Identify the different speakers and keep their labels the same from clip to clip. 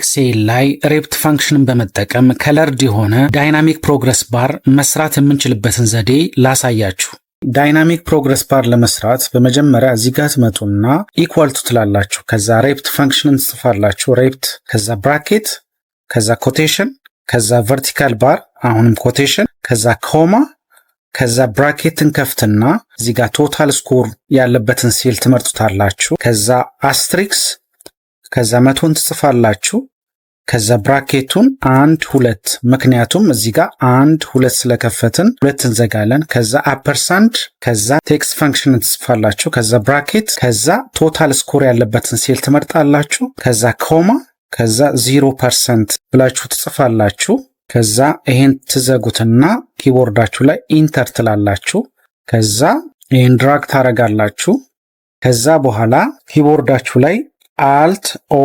Speaker 1: ኤክሴል ላይ ሬፕት ፋንክሽንን በመጠቀም ከለርድ የሆነ ዳይናሚክ ፕሮግረስ ባር መስራት የምንችልበትን ዘዴ ላሳያችሁ። ዳይናሚክ ፕሮግረስ ባር ለመስራት በመጀመሪያ እዚህ ጋር ትመጡና ኢኳል ቱ ትላላችሁ። ከዛ ሬፕት ፋንክሽንን ትጽፋላችሁ። ሬፕት ከዛ ብራኬት ከዛ ኮቴሽን ከዛ ቨርቲካል ባር አሁንም ኮቴሽን ከዛ ኮማ ከዛ ብራኬትን ከፍትና እዚህ ጋር ቶታል ስኮር ያለበትን ሴል ትመርጡታላችሁ። ከዛ አስትሪክስ ከዛ መቶን ትጽፋላችሁ። ከዛ ብራኬቱን 1 2 ምክንያቱም እዚህ ጋር 1 2 ስለከፈትን 2 እንዘጋለን። ከዛ አፐርሳንድ ከዛ ቴክስት ፋንክሽንን ትጽፋላችሁ። ከዛ ብራኬት ከዛ ቶታል ስኮር ያለበትን ሴል ትመርጣላችሁ። ከዛ ኮማ ከዛ 0% ብላችሁ ትጽፋላችሁ። ከዛ ይሄን ትዘጉትና ኪቦርዳችሁ ላይ ኢንተር ትላላችሁ። ከዛ ይሄን ድራግ ታረጋላችሁ። ከዛ በኋላ ኪቦርዳችሁ ላይ አልት ኦ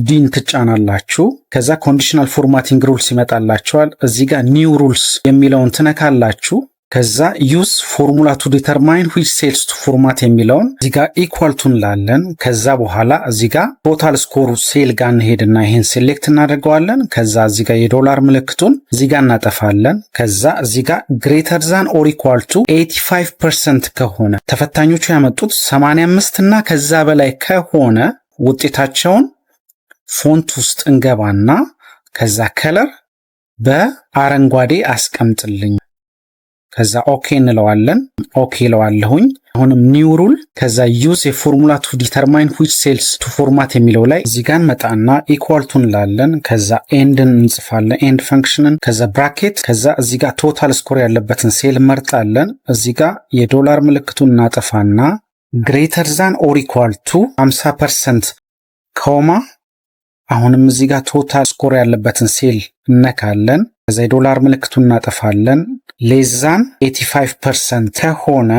Speaker 1: ዲን ትጫናላችሁ። ከዛ ኮንዲሽናል ፎርማቲንግ ሩልስ ይመጣላችኋል። እዚህ ጋር ኒው ሩልስ የሚለውን ትነካላችሁ። ከዛ ዩዝ ፎርሙላ ቱ ዲተርማይን ዊች ሴልስ ቱ ፎርማት የሚለውን እዚህ ጋር ኢኳል ቱ እንላለን። ከዛ በኋላ እዚህ ጋር ቶታል ስኮሩ ሴል ጋር እንሄድና ይሄን ሴሌክት እናደርገዋለን። ከዛ እዚህ ጋር የዶላር ምልክቱን እዚህ ጋር እናጠፋለን። ከዛ እዚህ ጋር ግሬተር ዛን ኦር ኢኳል ቱ 85% ከሆነ ተፈታኞቹ ያመጡት 85 እና ከዛ በላይ ከሆነ ውጤታቸውን ፎንት ውስጥ እንገባና ከዛ ከለር በአረንጓዴ አስቀምጥልኝ። ከዛ ኦኬ እንለዋለን። ኦኬ ለዋለሁኝ። አሁንም ኒው ሩል ከዛ ዩዝ የፎርሙላ ቱ ዲተርማይን ዊች ሴልስ ቱ ፎርማት የሚለው ላይ እዚህ ጋር መጣና ኢኳል ቱ እንላለን። ከዛ ኤንድን እንጽፋለን፣ ኤንድ ፋንክሽንን። ከዛ ብራኬት ከዛ እዚህ ጋር ቶታል ስኮር ያለበትን ሴል መርጣለን። እዚህ ጋር የዶላር ምልክቱን እናጠፋና ግሬተር ዛን ኦር ኢኳል ቱ 50% ኮማ አሁንም እዚህ ጋር ቶታል ስኮር ያለበትን ሴል እነካለን። ከዛ የዶላር ምልክቱን እናጠፋለን። ሌዛን 85% ከሆነ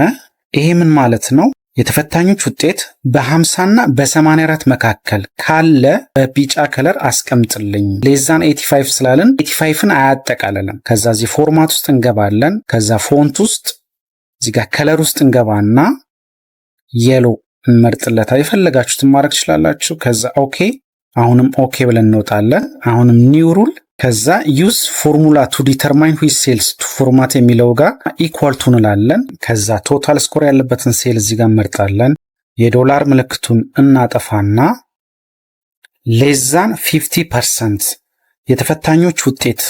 Speaker 1: ይሄ ምን ማለት ነው? የተፈታኞች ውጤት በ50 እና በ84 መካከል ካለ በቢጫ ከለር አስቀምጥልኝ። ሌዛን 85 ስላለን 85ን አያጠቃልልም። ከዛ እዚህ ፎርማት ውስጥ እንገባለን። ከዛ ፎንት ውስጥ እዚህ ጋር ከለር ውስጥ እንገባና የሎ እንመርጥለታ። የፈለጋችሁትን ማድረግ ትችላላችሁ። ከዛ ኦኬ አሁንም ኦኬ ብለን እንወጣለን። አሁንም ኒው ሩል ከዛ ዩዝ ፎርሙላ ቱ ዲተርማይን ዊች ሴልስ ቱ ፎርማት የሚለው ጋር ኢኳል ቱ እንላለን። ከዛ ቶታል ስኮር ያለበትን ሴል እዚህ ጋር እንመርጣለን። የዶላር ምልክቱን እናጠፋና ሌዛን 50% የተፈታኞች ውጤት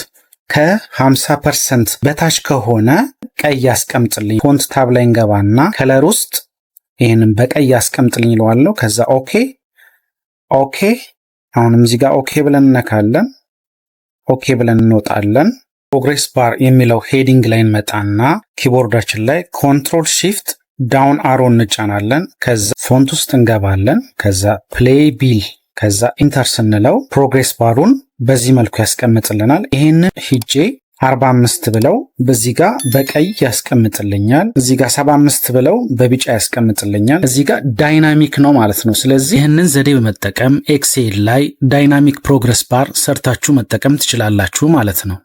Speaker 1: ከ50% በታች ከሆነ ቀይ አስቀምጥልኝ። ፎንት ታብ ላይ እንገባና ከለር ውስጥ ይህንን በቀይ አስቀምጥልኝ ይለዋለሁ። ከዛ ኦኬ ኦኬ አሁንም እዚህ ጋር ኦኬ ብለን እነካለን። ኦኬ ብለን እንወጣለን። ፕሮግሬስ ባር የሚለው ሄዲንግ ላይ እንመጣና ኪቦርዳችን ላይ ኮንትሮል ሺፍት ዳውን አሮ እንጫናለን። ከዛ ፎንት ውስጥ እንገባለን። ከዛ ፕሌይ ቢል ከዛ ኢንተር ስንለው ፕሮግሬስ ባሩን በዚህ መልኩ ያስቀምጥልናል። ይሄንን ሂጄ 45 ብለው በዚህ ጋር በቀይ ያስቀምጥልኛል። እዚህ ጋር 75 ብለው በቢጫ ያስቀምጥልኛል። እዚህ ጋር ዳይናሚክ ነው ማለት ነው። ስለዚህ ይህንን ዘዴ በመጠቀም ኤክሴል ላይ ዳይናሚክ ፕሮግረስ ባር ሰርታችሁ መጠቀም ትችላላችሁ ማለት ነው።